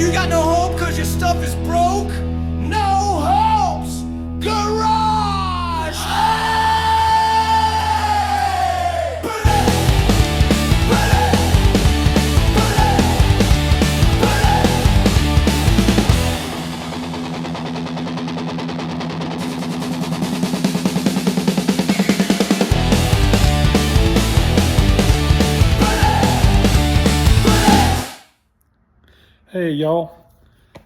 you got no hope cause your stuff is broke? No hopes garage. Hey! Put it, put it, put it, put it. Hey y'all,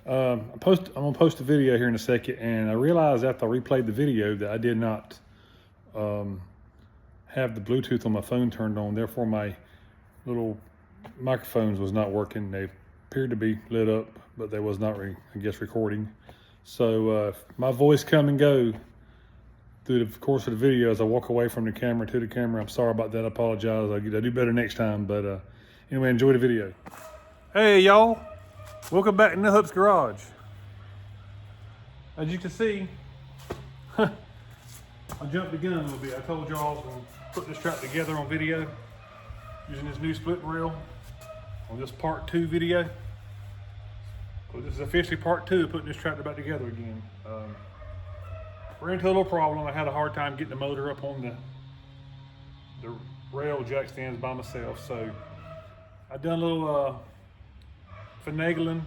I'm gonna post a video here in a second, and I realized after I replayed the video that I did not have the Bluetooth on my phone turned on. Therefore, my little microphones was not working. They appeared to be lit up, but they was not, I guess, recording. So if my voice come and go through the course of the video as I walk away from the camera to the camera, I'm sorry about that. I apologize. I'll do better next time. But anyway, enjoy the video. Hey y'all. Welcome back to No Hoops Garage. As you can see, I jumped the gun a little bit. I told y'all I was going to put this trap together on video using this new split rail on this part 2 video. So this is officially part 2 of putting this tractor back together again. We're into a little problem. I had a hard time getting the motor up on the rail jack stands by myself. So I done a little finagling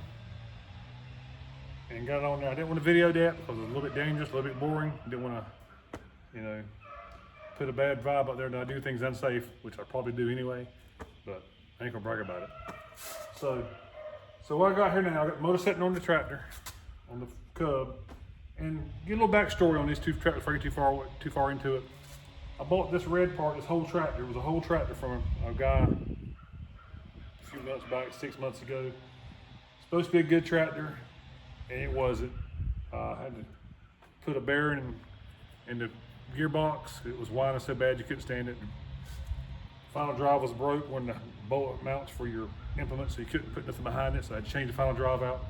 and got it on there. I didn't want to video that because it was a little bit dangerous, a little bit boring. I didn't want to, put a bad vibe out there that I do things unsafe, which I probably do anyway, but I ain't gonna brag about it. So what I got here now, I got the motor sitting on the tractor, on the Cub, and get a little backstory on these two tractors before I get too far into it. I bought this red part, this whole tractor. It was a whole tractor from a guy a few months back, 6 months ago. Supposed to be a good tractor, and it wasn't. I had to put a bearing in the gearbox. It was whining so bad you couldn't stand it. The final drive was broke when the bolt mounts for your implement, so you couldn't put nothing behind it, so I had to change the final drive out.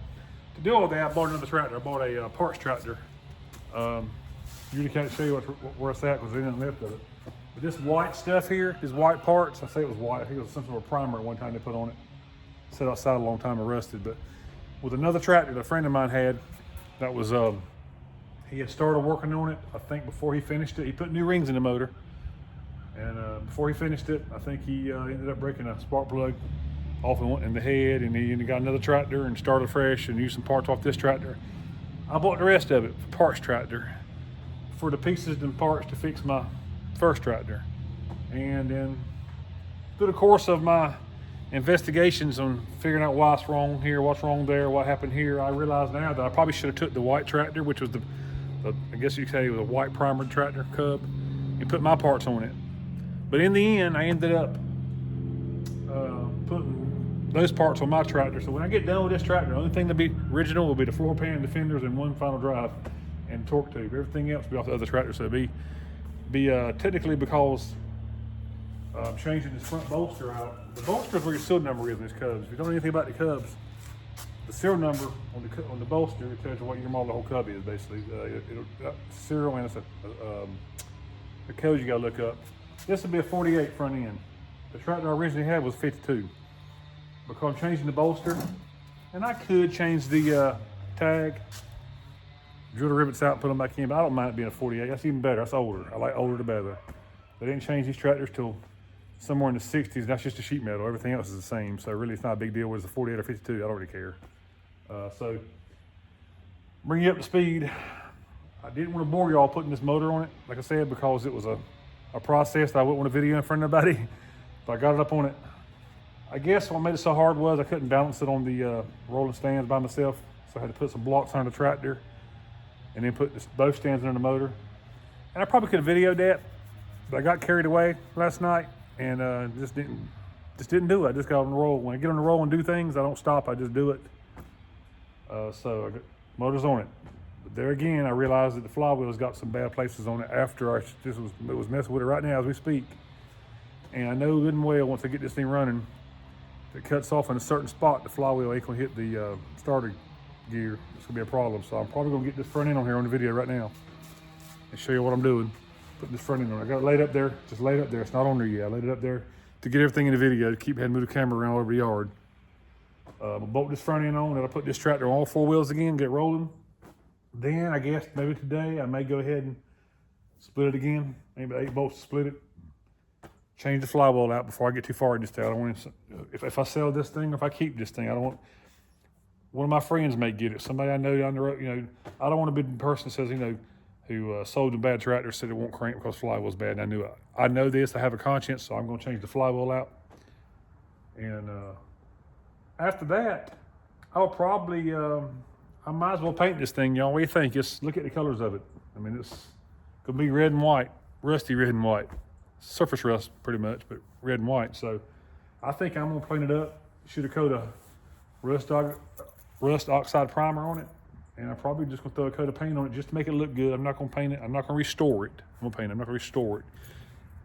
To do all that, I bought another tractor. I bought a parts tractor. Really can't show you where it's at because there's nothing left of it. But this white stuff here, these white parts, I say it was white. I think it was some sort of primer at one time they put on it. Set outside a long time and rusted, but with another tractor that a friend of mine had, that was he had started working on it. I think before he finished it, he put new rings in the motor, and before he finished it, I think he ended up breaking a spark plug off in the head, and he got another tractor and started fresh and used some parts off this tractor. I bought the rest of it, parts tractor, for the pieces and parts to fix my first tractor. And then through the course of my investigations on figuring out what's wrong here, what's wrong there, what happened here, I realize now that I probably should have took the white tractor, which was the I guess you could say it was a white primered tractor Cub, and put my parts on it. But in the end, I ended up putting those parts on my tractor. So when I get done with this tractor, the only thing to be original will be the floor pan, the fenders, and one final drive and torque tube. Everything else will be off the other tractor. So it'll be technically, because I'm changing this front bolster out. The bolster is where your serial number is in these Cubs. If you don't know anything about the Cubs, the serial number on the bolster, it tells you what your model the whole Cub is, basically. Serial, and it's the code you gotta look up. This will be a 48 front end. The tractor I originally had was 52. Because I'm changing the bolster, and I could change the tag, drill the rivets out and put them back in, but I don't mind it being a 48. That's even better. That's older. I like older the better. They didn't change these tractors till somewhere in the 60s. That's just a sheet metal. Everything else is the same. So really it's not a big deal whether it's a 48 or 52. I don't really care. So bring you up to speed. I didn't want to bore y'all putting this motor on it, like I said, because it was a process that I wouldn't want to video in front of nobody. But I got it up on it. I guess what made it so hard was I couldn't balance it on the rolling stands by myself. So I had to put some blocks on the tractor and then put both stands under the motor. And I probably could have videoed that, but I got carried away last night and just didn't do it. I just got on the roll. When I get on the roll and do things, I don't stop, I just do it. So I got motor's on it. But there again, I realized that the flywheel's got some bad places on it after it was messing with it right now as we speak. And I know good and well once I get this thing running, if it cuts off in a certain spot, the flywheel ain't gonna hit the starter gear. It's gonna be a problem. So I'm probably gonna get this front end on here on the video right now and show you what I'm doing. Putting this front end on. I got it laid up there, just laid up there. It's not on there yet. I laid it up there to get everything in the video, to keep having to move the camera around all over the yard. I'll bolt this front end on, and I'll put this tractor on all 4 wheels again, get rolling. Then I guess maybe today I may go ahead and split it again. Maybe 8 bolts to split it. Change the flywheel out before I get too far in this thing. I don't want to, if I sell this thing or if I keep this thing, I don't want, one of my friends may get it. Somebody I know down the road, you know, I don't want to be the person that says, you know, who sold a bad tractor, said it won't crank because flywheel's bad. And I know this, I have a conscience, so I'm going to change the flywheel out. And after that, I'll probably, I might as well paint this thing, y'all. What do you think? Just look at the colors of it. I mean, it's going to be red and white, rusty red and white. Surface rust pretty much, but red and white. So I think I'm going to paint it up, shoot a coat of rust oxide primer on it. And I'm probably just going to throw a coat of paint on it just to make it look good. I'm not going to paint it. I'm not going to restore it. I'm going to paint it. I'm not going to restore it.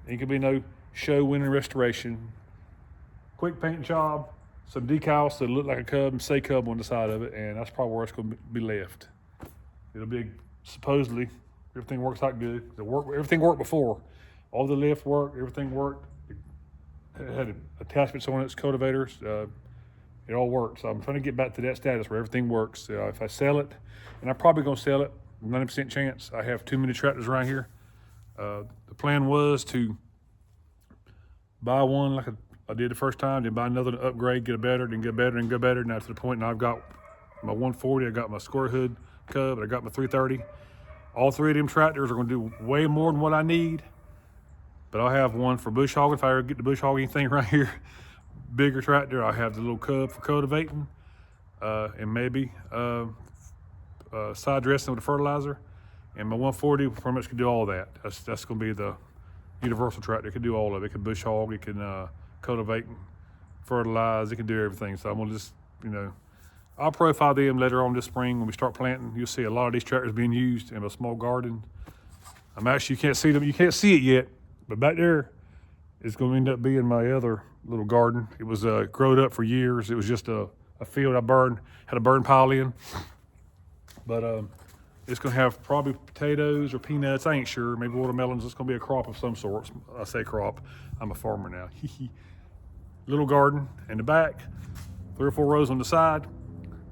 It could be no show, winning, restoration. Quick paint job, some decals that look like a cub and say cub on the side of it, and that's probably where it's going to be left. It'll be supposedly, everything works out good. Everything worked before. All the lift worked, everything worked. It had attachments on its cultivators. It all worked. So I'm trying to get back to that status where everything works. If I sell it, and I'm probably going to sell it, 90% chance. I have too many tractors around here. The plan was to buy one like I did the first time, then buy another to upgrade, get a better, then get better, and go better. Now to the point now I've got my 140, I got my square hood Cub, and I got my 330. All 3 of them tractors are going to do way more than what I need. But I'll have one for bush hogging if I ever get the bush hogging thing right here. Bigger tractor. I'll have the little Cub for cultivating, and maybe side dressing with the fertilizer. And my 140 pretty much can do all that. That's going to be the universal tractor. It can do all of it. It can bush hog. It can cultivate, fertilize. It can do everything. So I'm going to just, you know, I'll profile them later on this spring when we start planting. You'll see a lot of these tractors being used in a small garden. I'm actually, you can't see them. You can't see it yet. But back there is going to end up being my other little garden. It was growed up for years. It was just a field I had a burn pile in. But it's going to have probably potatoes or peanuts. I ain't sure. Maybe watermelons. It's going to be a crop of some sort. I say crop. I'm a farmer now. Little garden in the back, 3 or 4 rows on the side,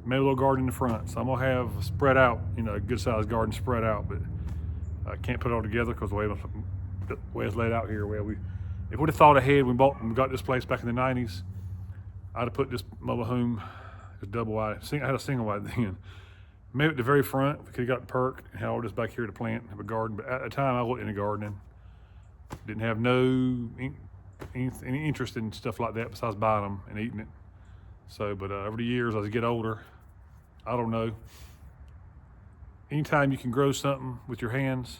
maybe a little garden in the front. So I'm going to have spread out, you know, a good sized garden spread out. But I can't put it all together because the way it's laid out here, if we'd have thought ahead, we got this place back in the 90s, I'd have put this mobile home, this double wide, I had a single wide then. Maybe at the very front, we could have got the perk and had all this back here to plant, have a garden. But at the time, I wasn't into gardening. Didn't have any interest in stuff like that besides buying them and eating it. So, but over the years, as I get older, I don't know. Anytime you can grow something with your hands,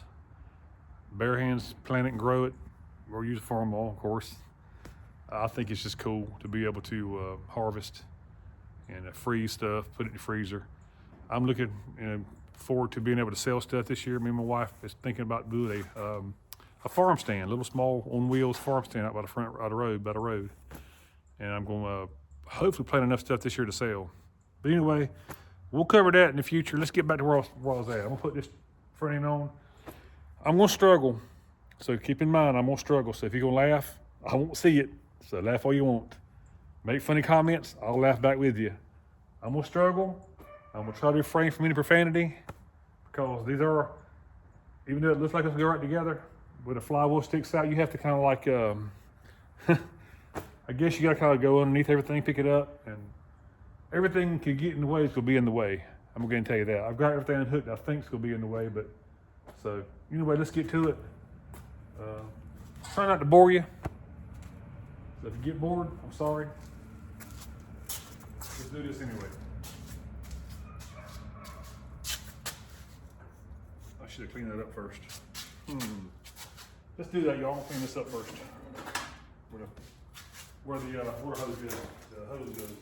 bare hands, plant it and grow it, or use Farmall, of course. I think it's just cool to be able to harvest and freeze stuff, put it in the freezer. I'm looking forward to being able to sell stuff this year. Me and my wife is thinking about doing a farm stand, a little small on wheels farm stand out by the road. And I'm going to hopefully plant enough stuff this year to sell. But anyway, we'll cover that in the future. Let's get back to where I was at. I'm going to put this front end on. I'm going to struggle. So keep in mind, I'm going to struggle. So if you're going to laugh, I won't see it. So laugh all you want. Make funny comments, I'll laugh back with you. I'm going to struggle. I'm going to try to refrain from any profanity because these are, even though it looks like it's going to go right together, when the flywheel sticks out, you have to kind of like, I guess you got to kind of go underneath everything, pick it up, and everything can get in the way, it's going to be in the way. I'm going to tell you that. I've got everything unhooked I think it's going to be in the way, but so anyway, let's get to it. Try not to bore you. So if you get bored, I'm sorry. Let's do this anyway. I should have cleaned that up first. Let's do that, y'all. I'll clean this up first. Where the water hose goes, the hose goes.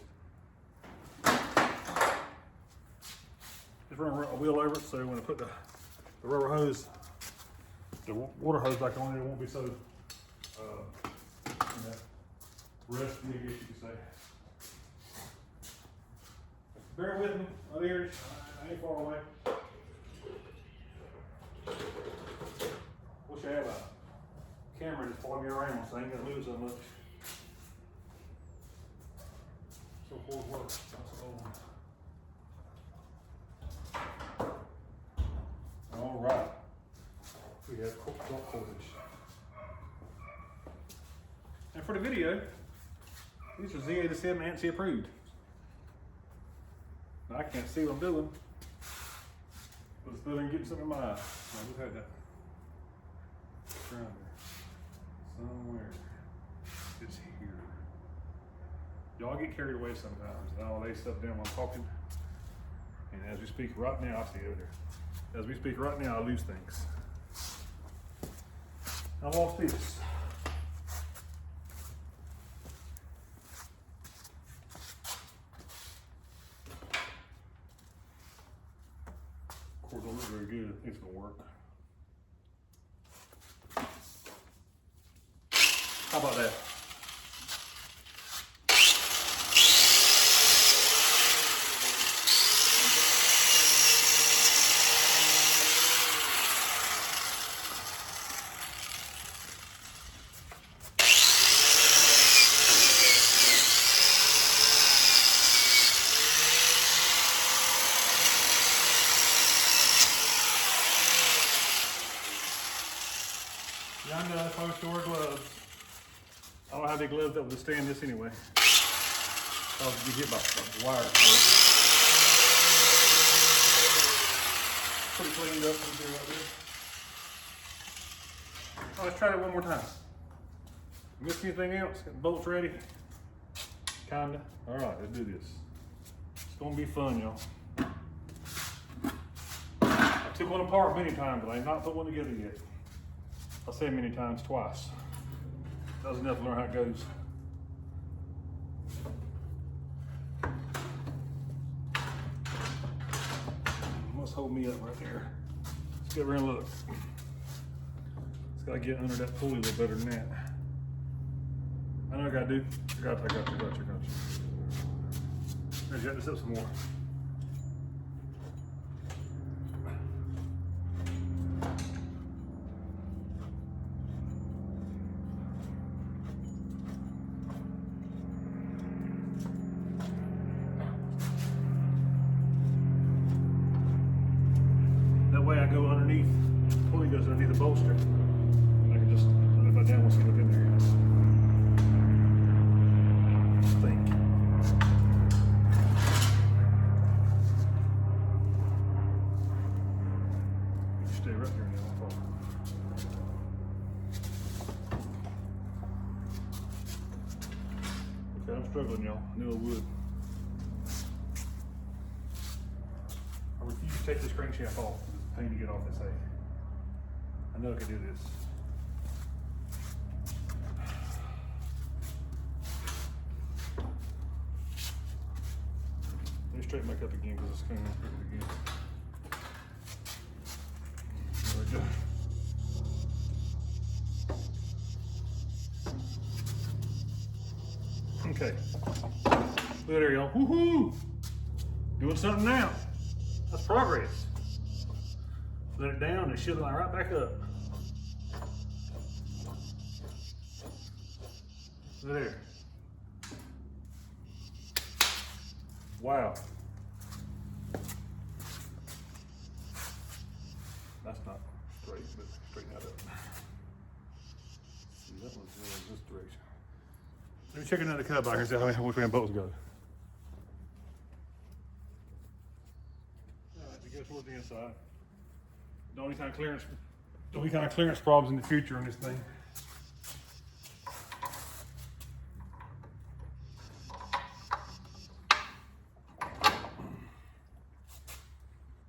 Just run a wheel over it so when I put the rubber hose, the water hose back on, it won't be so rusty, I guess you could say. Bear with me, my ears. I ain't far away. Wish I had a camera to follow me around so I ain't gonna lose so much. So cord works. That's old. All right. We have dark cordage. And for the video, these are Z87 ANSI approved. Now, I can't see what I'm doing, but it's better than getting something in my eye. Now, we've had that grinder somewhere. It's here. Y'all get carried away sometimes, and I'll lay stuff down while I'm talking. And as we speak right now, I see it over there. As we speak right now, I lose things. I lost this. Of course, don't look very good. It's gonna work. How about that? Yeah, I know, that's why we should wear gloves. I don't have any gloves that would withstand this anyway. I'll be hit by the wire. Pretty cleaned up right there. Oh, let's try that one more time. Miss anything else? Got the bolts ready? Kinda. All right, let's do this. It's gonna be fun, y'all. I took one apart many times, but I have not put one together yet. I'll say many times, twice. That was enough to learn how it goes. Must hold me up right there. Let's go over and look. It's gotta get under that pulley a little better than that. I know what I gotta do. I got you. Let's get this up some more. That way I go underneath, the pulley goes underneath the bolster. I can just put it back down once you look in there. Think. You stay right there now, I'll fall. Okay, I'm struggling, y'all. I knew I would. I refuse to take this crankshaft off. It's a pain to get off this hay. I know I can do this. Let me straighten back up again because it's coming up again. There we go. Okay. Look there, y'all. Woohoo! Doing something now. That's progress. Let it down and it should line right back up. There. Wow. That's not straight, but straighten that up. See, that one's going in this direction. Let me check another cut back here and see how which way both go. Alright, to go towards the inside. The only kind of clearance problems in the future on this thing.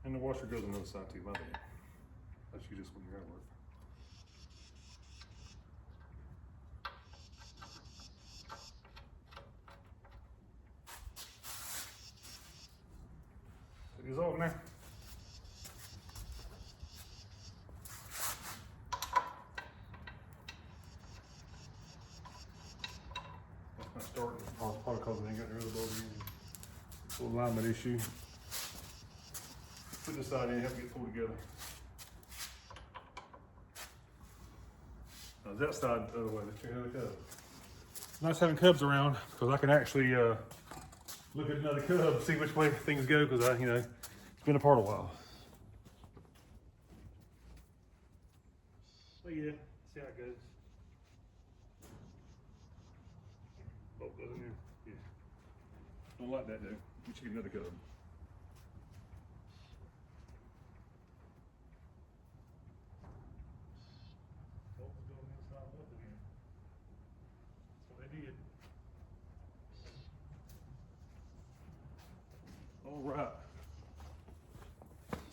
And the washer goes on the other side too, my bad. That's you just when you're at work. Take these off now. That's not starting. Probably because I ain't got rid of the bolt again. Little alignment issue. Put this side in, help get pulled together. Now that side the other way, let's check out the cub. It's nice having cubs around because I can actually look at another cub, see which way things go, because it's been apart a while. So yeah, see how it goes. Bolt goes in there. Yeah. Don't like that though. We should get another cub. Bolt was going inside and up again. That's what they did. All right.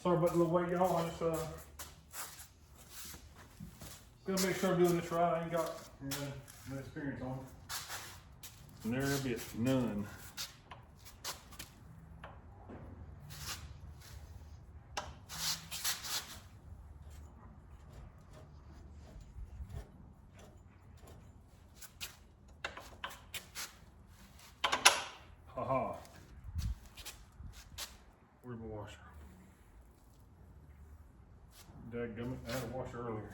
Sorry about the little wait, y'all. I just gonna make sure I'm doing this right. I ain't got no experience on it. Nary a bit, none. Haha. Where's my washer? Dadgummit, I had a washer earlier.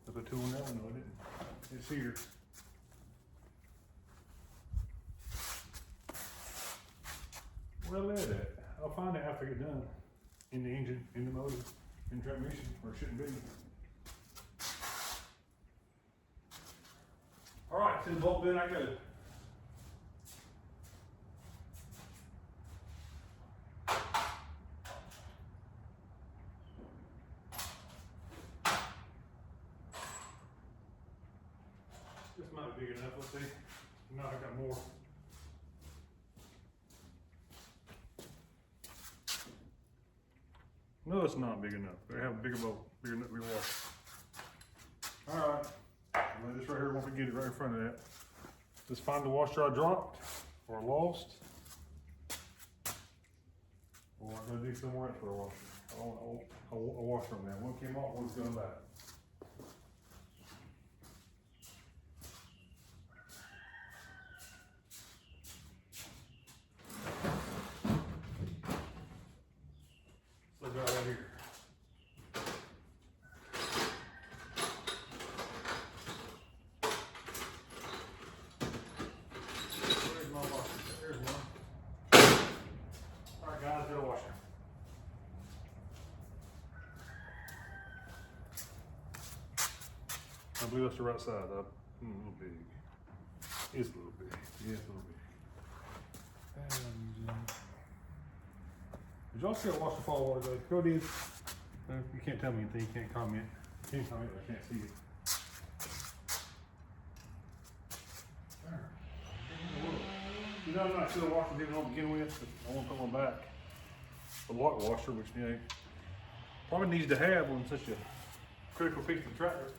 I put two in that one, no I didn't. It's here. Where I let it? I'll find it after I get done. In the engine, in the motor, in the transmission, where it shouldn't be. Alright, to the bolt bin I go. This might be big enough, let's see. No, I got more. No, it's not big enough. They have a bigger bolt, bigger washer. Alright, this right here, won't forget it right in front of that. Just find the washer I dropped or lost. Or I'm gonna dig somewhere else for a washer. I want a washer on that. One came off, one's going back. So got right here. There's my washer. There's one. Alright guys, get a washer. I believe that's the right side. A little big. It's a little big. Yeah, it's a little big. Did y'all see that washer fall water go? Go did. You can't tell me anything. You can't comment. You can't comment. I can't see it. I'm not sure the washer didn't want to begin with. I want to put one back. The water washer, which probably needs to have on such a critical piece of the tractor.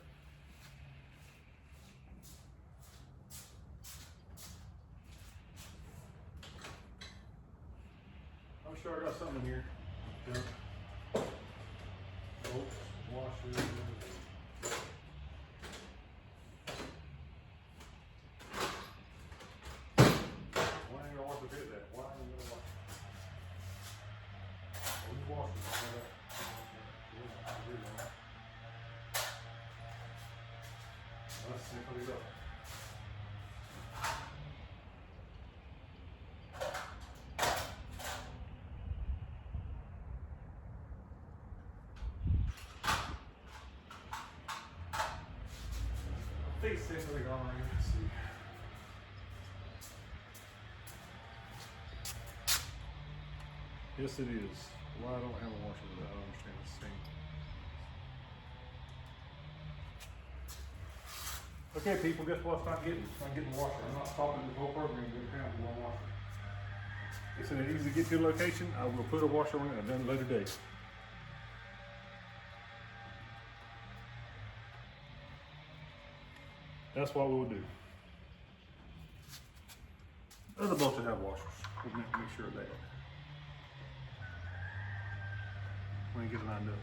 I'm sure I got something in here. Yeah. Bolts, washer. Why ain't gonna wash the bit that? Why ain't you gonna wash it? These washers, let's see how they go. I think it's safely gone right here. Let's see. Yes, it is. Why I don't have a washer with that, I don't understand this thing. Okay, people, guess what I'm getting? I'm getting a washer. I'm not stopping this whole program to get down to one washer. It's an easy to get to a location. I will put a washer on it and done later date. That's what we'll do. Other bolts that have washers. We'll make sure of that. When you get it lined up.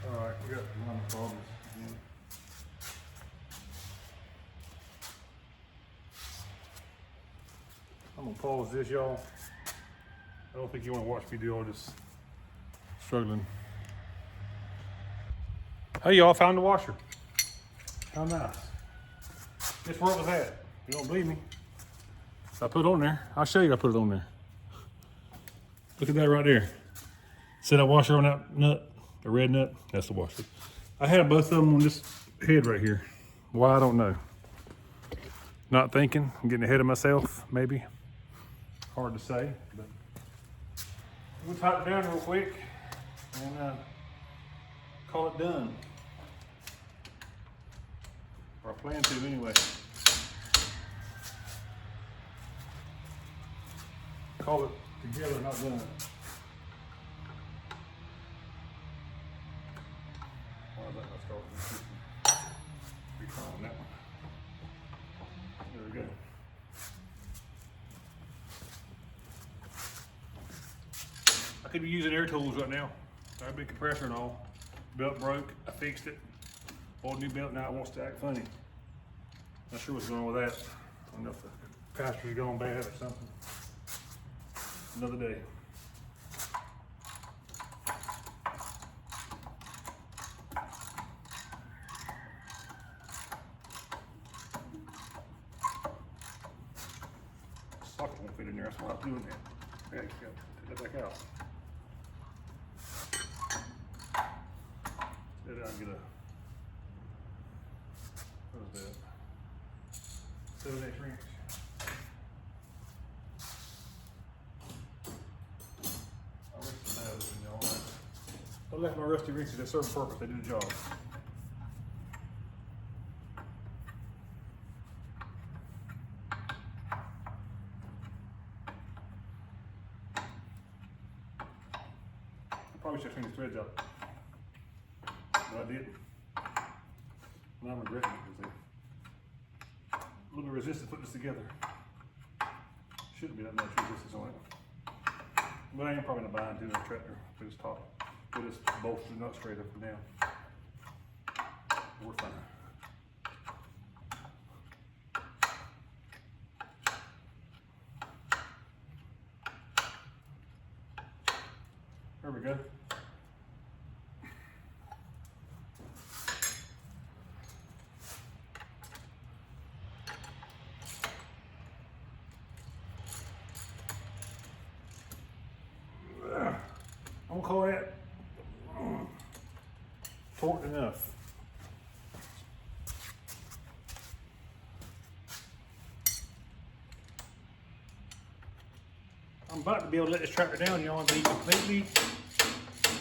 All right, we got minor problems again. I'm gonna pause this, y'all. I don't think you want to watch me do all this struggling. Hey, y'all, found the washer. How nice. Guess where it was at? You don't believe me? I put it on there. I'll show you. I put it on there. Look at that right there. See that washer on that nut? The red nut? That's the washer. I had both of them on this head right here. Why, I don't know. Not thinking. I'm getting ahead of myself, maybe. Hard to say, but we'll tighten it down real quick and call it done. Or I plan to anyway. Call it together, not done. Why is that not starting? Be trying on that one. There we go. I could be using air tools right now. I have a big compressor and all. Belt broke, I fixed it. Old new belt, now it wants to act funny. Not sure what's going on with that. I don't know if the capacitor's gone bad or something. Another day. Socket won't fit in there, that's why I'm doing that. Okay, take that back out. Then I'll get a, what is that? 7/8 wrench. I wrenched some nails in y'all. I left my rusty wrenches at certain purpose, they do the job. I probably should have cleaned the threads out. But I didn't. And I'm regretting it because they a little bit resistant to put this together. Shouldn't be that much resistance on it. But I am probably gonna bind to the tractor with this top. With this bolster not straight up and down. We're fine. There we go. I'm gonna call that torqued enough. I'm about to be able to let this tractor down, y'all, and be completely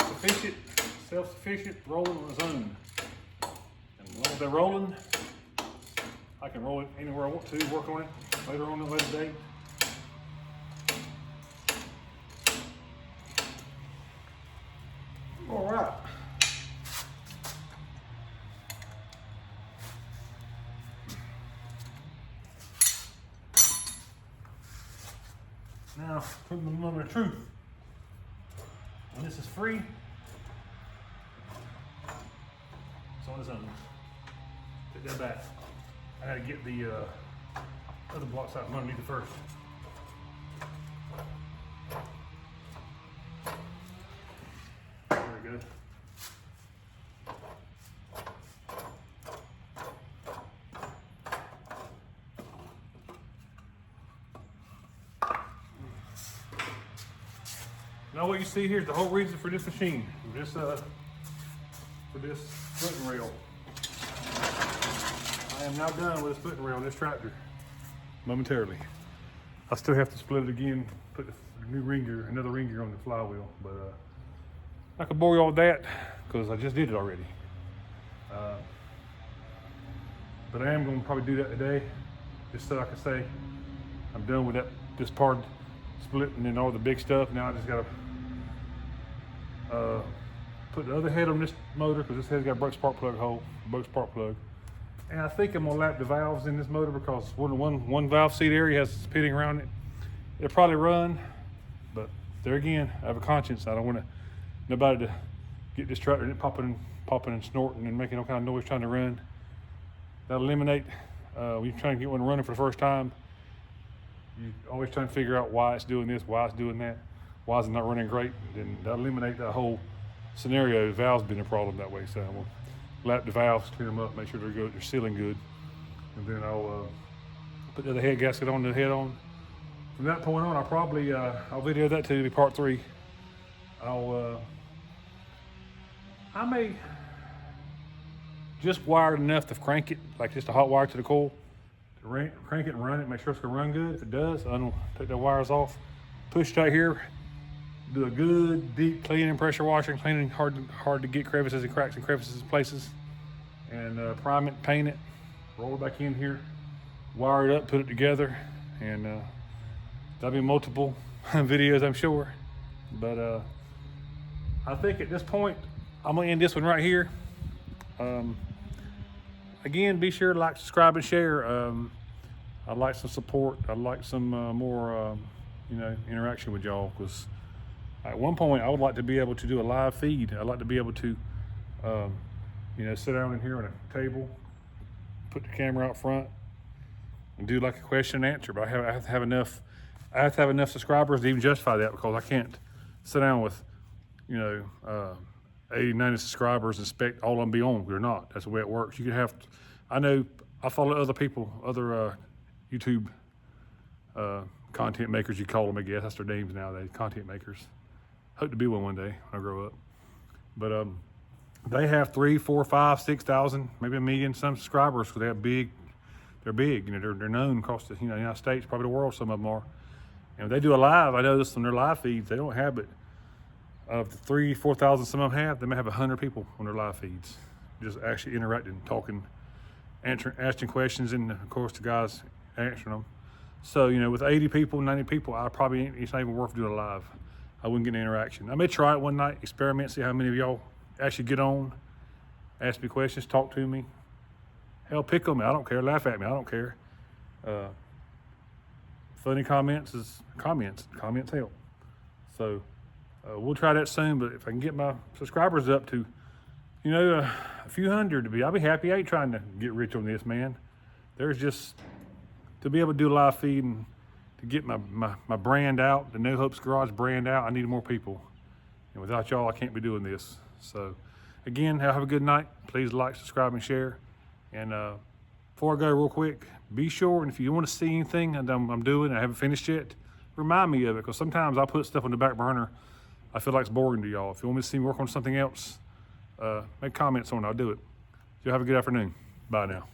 sufficient, self-sufficient, rolling on its own. And as long as they're rolling, I can roll it anywhere I want to, work on it later on at a later date. All right. Now, for the moment of truth. When this is free, it's on its own. Take that back. I gotta get the other blocks out from underneath it first. There we go. Now what you see here is the whole reason for this machine, for this footing rail. I am now done with this footing rail on this tractor, momentarily. I still have to split it again, put the new ring gear, another ring gear on the flywheel, but I could bore you all with that because I just did it already. But I am going to probably do that today, just so I can say I'm done with this part splitting and all the big stuff. Now I just got to put the other head on this motor because this head's got a broke spark plug hole, broke spark plug. And I think I'm gonna lap the valves in this motor because one valve seat area has pitting around it. It'll probably run, but there again, I have a conscience. I don't want nobody to get this tractor popping and snorting and making all kind of noise trying to run. That'll eliminate, when you're trying to get one running for the first time, you always trying to figure out why it's doing this, why it's doing that, why is it not running great. Then that'll eliminate that whole scenario. The valves being a problem that way. So I'm gonna lap the valves, clean them up, make sure they're good, they're sealing good. And then I'll put the other head gasket on the head on. From that point on, I'll probably, I'll video that too, it'll be part 3. I may just wire it enough to crank it, like just a hot wire to the coil, to crank it and run it, make sure it's gonna run good. If it does, take the wires off, push it out here, do a good deep cleaning, pressure washing, cleaning hard to get crevices and cracks and crevices in places, and prime it, paint it, roll it back in here, wire it up, put it together, and that'll be multiple videos, I'm sure. But I think at this point, I'm gonna end this one right here. Again, be sure to like, subscribe, and share. I'd like some support. I'd like some more, interaction with y'all, because at one point I would like to be able to do a live feed. I'd like to be able to, sit down in here on a table, put the camera out front, and do like a question and answer. But I have to have enough. I have to have enough subscribers to even justify that, because I can't sit down with, 80, 90 subscribers and expect all of them be on. They're not. That's the way it works. You could have, I know, I follow other people, other YouTube content makers, you call them, I guess. That's their names nowadays, content makers. Hope to be one day when I grow up. But they have 3, 4, 5, 6,000, maybe 1 million, some subscribers, because they're big. They're big. They're known across the United States, probably the world. Some of them are. And when they do a live, I notice on their live feeds, they don't have it. Of the 3,000, 4,000 some of them have, they may have 100 people on their live feeds, just actually interacting, talking, asking questions, and of course the guys answering them. So with 80 people, 90 people, it's not even worth doing a live. I wouldn't get any interaction. I may try it one night, experiment, see how many of y'all actually get on, ask me questions, talk to me. Hell, pick on me, I don't care. Laugh at me, I don't care. Funny comments help. So we'll try that soon, but if I can get my subscribers up to, a few hundred I'll be happy. I ain't trying to get rich on this, man. There's just, to be able to do a live feed and to get my brand out, the No Hopes Garage brand out, I need more people. And without y'all, I can't be doing this. So again, have a good night. Please like, subscribe, and share. And before I go real quick, be sure, and if you want to see anything that I'm doing, I haven't finished yet, remind me of it, because sometimes I put stuff on the back burner. I feel like it's boring to y'all. If you want me to see me work on something else, make comments on it. I'll do it. You have a good afternoon. Bye now.